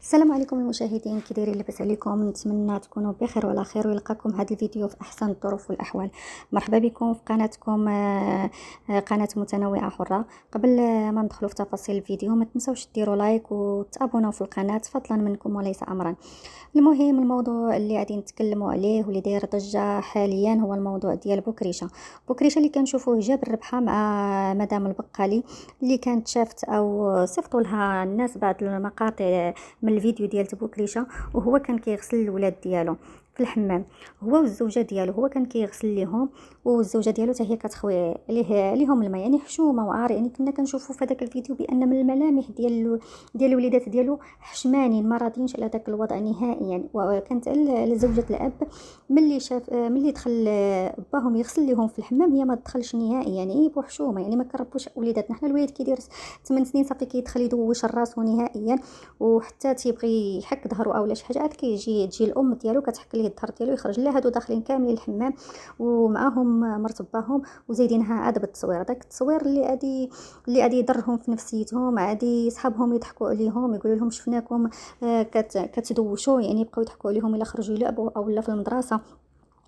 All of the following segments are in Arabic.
السلام عليكم المشاهدين، كي دايرين؟ لاباس عليكم؟ نتمنى تكونوا بخير وعلى خير ويلقاكم هذا الفيديو في احسن الظروف والاحوال. مرحبا بكم في قناتكم قناه متنوعه حره. قبل ما ندخلوا في تفاصيل الفيديو ما تنسوش ديروا لايك وتابونوا في القناه، فضلا منكم وليس امرا. المهم الموضوع اللي غادي نتكلموا عليه واللي داير ضجه حاليا هو الموضوع ديال بوكريشه اللي كنشوفوه جاب الربحه مع مدام البقالي، اللي كانت شافت او صيفطوا لها الناس بعض المقاطع من الفيديو ديال بوكريشه، وهو كان كيغسل الولاد ديالو في الحمام، هو والزوجه ديالو. هو كان كيغسل ليهم والزوجه ديالو حتى هي كتخوي ليهم الماء، يعني حشومه وعار. يعني كنا كنشوفوا في هذاك الفيديو بان من الملامح ديال الوليدات ديالو حشمانين، ما راضينش على داك الوضع نهائيا. وكانت زوجة الاب ملي دخل باهم يغسل لهم في الحمام هي ما تدخلش نهائيا، يعني بوحشومه. يعني ما كربوش وليداتنا حنا. الوليد كيدير 8 سنين صافي كيدخل يدوش راسو نهائيا، وحتى تيبغي يحك ظهره اولا شي حاجه عاد تجي الام ديالو كتحك ليه الظهر ديالو يخرج. لا، هادو داخلين كاملين الحمام ومعاهم مرتباهم وزايدينها عاد بالتصوير. داك التصوير اللي غادي يضرهم في نفسيتهم، عادي صحابهم يضحكوا عليهم يقولوا لهم شفناكم كتدوشوا، يعني يبقاو يضحكوا عليهم الا خرجوا يلعبوا او لا في المدرسه.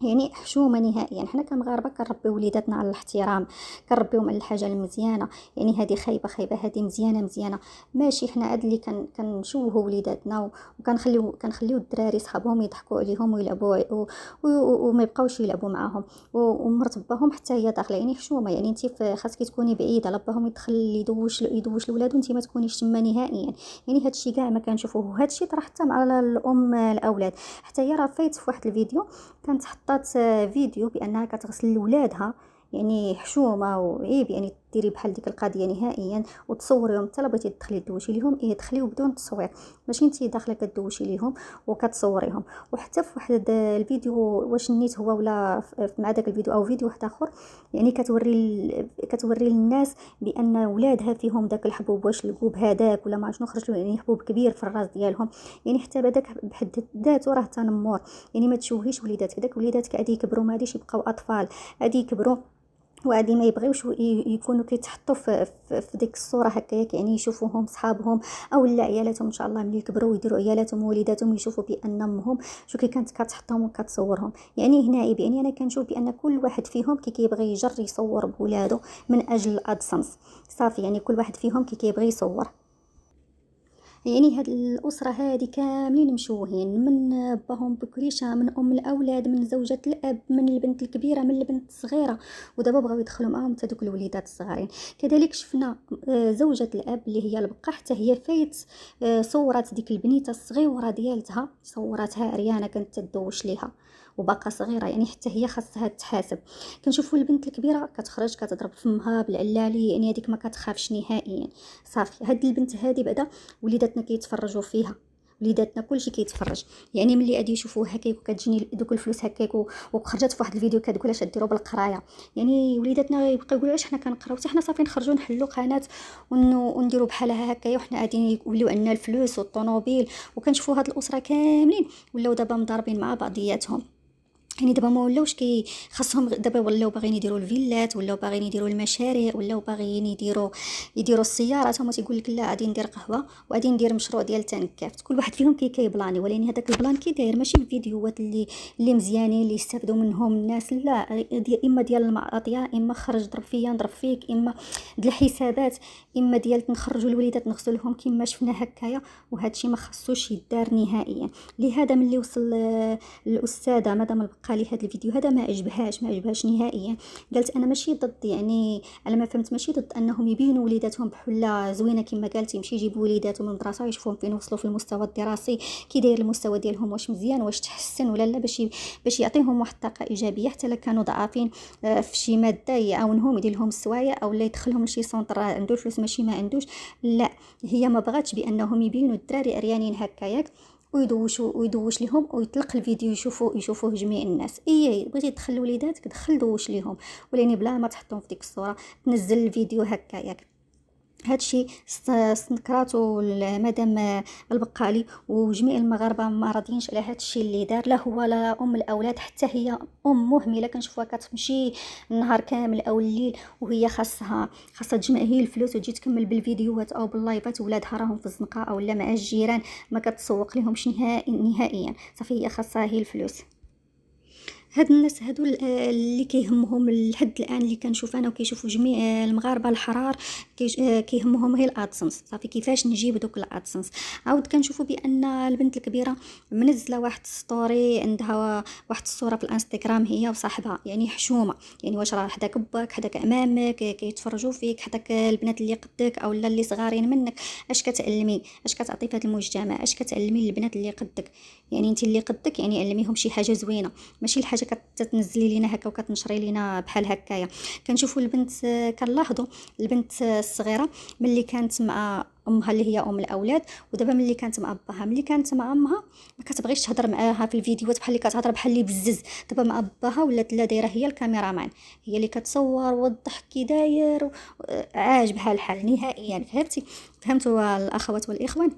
يعني حشومه نهائيا. حنا كمغاربه كنربيو وليداتنا على الاحترام، كنربيوهم على الحاجه المزيانه. يعني هذه خايبه هذه مزيانه. ماشي حنا هاد اللي كنشوهوا وليداتنا وكنخليو الدراري صحابهم يضحكوا عليهم ويلعبوا وما يبقاوش يلعبوا معاهم ومرتباهم حتى هي داخله. يعني حشومه. يعني انت خاصك تكوني بعيده على باهم يدخل يدوش الولاد وانت ما تكونيش تما نهائيا. يعني هذا الشيء كاع ما كنشوفوه. هذا الشيء طرح حتى مع الام الاولاد. حتى هي راه فايت في واحد الفيديو كانت حطات فيديو بانها كتغسل لولادها، يعني حشومه وعيب يعني ديري بحال ديك القضيه نهائيا وتصوريهم. حتى لا بغيتي تدخلي دوشي ليهم دخليو بدون تصوير، ماشي انتي داخله كدوشي ليهم وكتصوريهم. وحتى في واحد الفيديو واش نيت هو ولا مع داك الفيديو او فيديو واحد اخر، يعني كتوري للناس بان ولادها فيهم داك الحبوب، واش الحبوب هذاك ولا ما شنو خرج له، يعني حبوب كبير في الراس ديالهم. يعني حتى بداك بحد ذاته راه تنمر. يعني ما تشوهيش وليداتك. داك وليداتك غادي يكبروا ما غاديش يبقاو اطفال، غادي يكبروا وعادي ما يبغيوش يكونوا كيتحطوا في ديك الصوره هكايا. يعني يشوفوهم صحابهم او لا عيالاتهم ان شاء الله ملي يكبروا ويديروا عيالاتهم ووليداتهم يشوفوا بان امهم شو كي كانت كتحطهم وكتصورهم. يعني هنا عيب. يعني انا كنشوف بان كل واحد فيهم كيبغي يجر يصور بولادو من اجل الادسنس صافي. يعني كل واحد فيهم كيبغي يصور. يعني هاد الاسره هادي كاملين مشوهين، من باهم بكريشه، من ام الاولاد، من زوجة الاب، من البنت الكبيره، من البنت الصغيره. ودابا بغاو يدخلوا معاهم حتى دوك الوليدات الصغارين. كذلك شفنا زوجة الاب اللي هي البقه، حتى هي فايت صورات ديك البنيته الصغيره ديالتها، صوراتها عريانه كانت تدوش ليها وباقا صغيره. يعني حتى هي خاصها تحاسب. كنشوفوا البنت الكبيره كتخرج كتضرب فمها بالعلالي، يعني هذيك ما كتخافش نهائيا صافي. هاد البنت هذه بعدا وليداتنا كيتفرجوا فيها، وليداتنا كلشي كيتفرج. يعني ملي غادي يشوفوه هكاك وكتجيني دوك الفلوس هكاك وخرجت في واحد الفيديو كتقول اش ديروا بالقرايه. يعني وليداتنا يبقاو يقولوا اش حنا كنقراو، حتى حنا صافي نخرجوا نحلوا قناه ونديروا بحالها هكايا وحنا غاديين يوليو عندنا الفلوس والطوموبيل. وكنشوفوا هاد الاسره كاملين ولاو دابا مضاربين مع بعضياتهم. يعني دابا ما ولاوش خاصهم دابا ولاو باغيين يديروا الفيلات، ولاو باغيين يديروا المشاريع، ولاو باغيين يديروا السيارات. هما تيقول لك لا غادي ندير قهوه وغادي ندير مشروع ديال تنكافت. كل واحد فيهم كيبلاني، ولكن هذاك البلان كي داير ماشي الفيديوهات اللي مزيانين اللي يستافدوا منهم الناس. لا، اما ديال المعطيه، اما خرج ضرب فيا نضرب فيك، اما ديال الحسابات، اما ديال نخرجوا الوليدات نغسلهم كما شفنا هكايا. وهذا الشيء ما خصوش يدار نهائيا. لهذا ملي وصل الاستاذه مدام البقالي هذا الفيديو هذا ما عجبهاش نهائيا. قالت انا ماشي ضد، يعني على ما فهمت ماشي ضد انهم يبينوا وليداتهم بحله زوينه كما قالتي، يمشي يجيبوا وليداتهم من المدرسه يشوفوهم فين وصلوا في المستوى الدراسي، كي داير المستوى ديالهم، واش مزيان واش تحسن ولا لا، باش يعطيهم واحد الطاقه ايجابيه. حتى لا كانوا ضعافين في شي ماده يعاونهم يدير لهم السوايع او لا يدخلهم لشي سونطر عنده الفلوس ماشي ما عندوش. لا، هي ما بغاتش بانهم يبينوا الدراري عريانين هكاياك ويدوش لهم ويطلق الفيديو يشوفوه جميع الناس. بغيتي تدخل وليداتك دخل دوش ليهم، ولاني بلا ما تحطهم في ديك الصوره تنزل الفيديو هكاياك. هادشي استنكراتو مدام البقالي وجميع المغاربه ما راضيينش على هادشي اللي دار، لا هو لا ام الاولاد، حتى هي ام مهمله كنشوفها كتمشي النهار كامل او الليل وهي خاصها تجمع هي الفلوس وتجي تكمل بالفيديوهات او باللايفات، ولادها راهم في الزنقه او لا مع الجيران ما كتسوق لهمش نهائيا، صافي هي خاصها هي الفلوس. هاد الناس هادو اللي كيهمهم لحد الان اللي كنشوف انا وكيشوفوا جميع المغاربه الحرار كيهمهم هي الادسنس، صافي كيفاش نجيب دوك الادسنس. عاود كنشوفوا بان البنت الكبيره منزله واحد ستوري عندها واحد الصوره في الانستغرام هي وصاحبها، يعني حشومه، يعني واش راه حداك باك حداك امامك كيتفرجوا فيك، حداك البنات اللي قدك او لا اللي صغارين منك، اش كتعلمي، اش كتعطي في هذا المجتمع، اش كتعلمي للبنات اللي قدك؟ يعني انت اللي قدك يعني علميهم شي حاجه زوينه، ماشي الحاجه كتنزلي لينا هكا وكتنشري لينا بحال هكايا. كنشوفوا البنت، كنلاحظوا البنت الصغيره ملي كانت مع امها اللي هي ام الاولاد، ودابا ملي كانت مع باها، ملي كانت مع امها ما كتبغيش تهضر معاها في الفيديوهات بحال اللي كتهضر بحال اللي بزز، دابا مع باها ولات لا دايره هي الكاميرامان، هي اللي كتصور والضحك كي داير عاج بحال الحال نهائيا. فهمتوا الاخوات والاخوان؟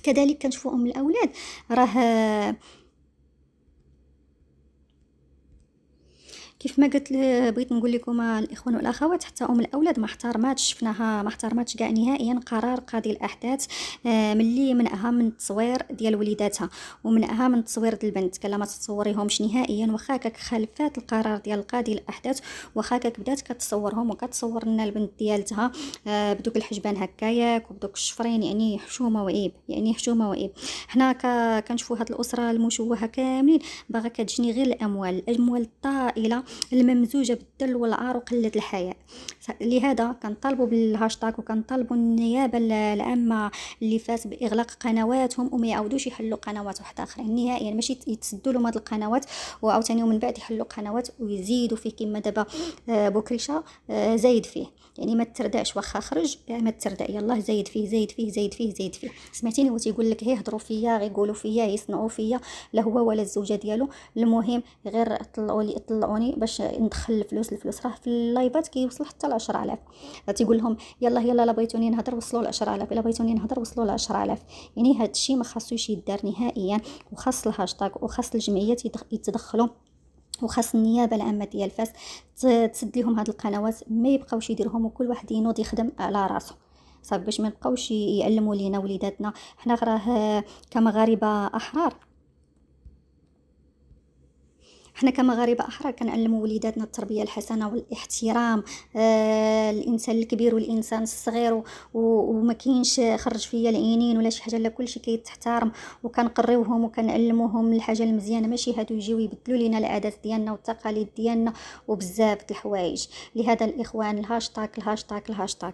كذلك كنشوفوا ام الاولاد راه كيف ما قلت بغيت نقول لكم الاخوان والاخوات، حتى ام الاولاد ما احترماتش، شفناها ما احترماتش كاع نهائيا قرار قاضي الاحداث، ملي منعها من التصوير ديال وليداتها ومنعها من التصوير ديال البنت، قال لها ما تتصوريهمش نهائيا، واخا كاك خالفات القرار ديال قاضي الاحداث، واخا كاك بدات كتصورهم وكتصور لنا البنت ديالتها بدوك الحجبان هكاياك وبدوك الشفرين، يعني حشومه وعيب، يعني حشومه وعيب. حنا كنشوفوا هاد الاسره المشوهه كاملين باغا كتجني غير الاموال الطائله الممزوجه بالذل والعار وقله الحياء. لهذا كنطالبوا بالهاشتاغ وكنطالبوا النيابه العامه اللي فات باغلاق قنواتهم وما يعاودوش يحلوا قنوات واحده اخرى نهائيا، يعني ماشي يتسدوا لهم هاد القنوات وعاوتاني ومن بعد يحلوا قنوات ويزيدوا فيه كما دابا بوكريشه زايد فيه، يعني ما تردعش واخا خرج ما تردع، يلاه زايد فيه زايد فيه زايد فيه زايد فيه. سمعتيني هو تيقول لك هي هضروا فيا غيقولوا فيا يصنعوا فيا، لا هو ولا الزوجه ديالو، المهم غير طلعوني باش ندخل الفلوس راه في اللايفات كيوصل حتى ل 10000، تيقول لهم يلا لا بغيتوني نهضر وصلوا ل 10000، الا بغيتوني نهضر وصلوا ل 10000. يعني هذا الشيء ما خاصوش يدار نهائيا، وخاص الهاشتاغ وخاص الجمعيات يتدخلوا، وخاص النيابه العامه ديال فاس تسد لهم هاد القنوات، ما يبقاوش يديرهم وكل واحد ينوض يخدم على راسه، صافي باش ما نبقاوش يعلموا لينا وليداتنا. حنا راه كمغاربه احرار، حنا كمغاربه احرار كنعلموا وليداتنا التربيه الحسنه والاحترام، الانسان الكبير والانسان الصغير وما كاينش خرج فيا العينين ولا شي حاجه، لا كلشي كيتحترم، وكنقريوهم وكنعلموهم الحاجه المزيانه، ماشي هادو يجيو يبدلوا لينا العادات ديالنا والتقاليد ديالنا وبزاف د الحوايج. لهذا الاخوان الهاشتاغ الهاشتاغ الهاشتاغ.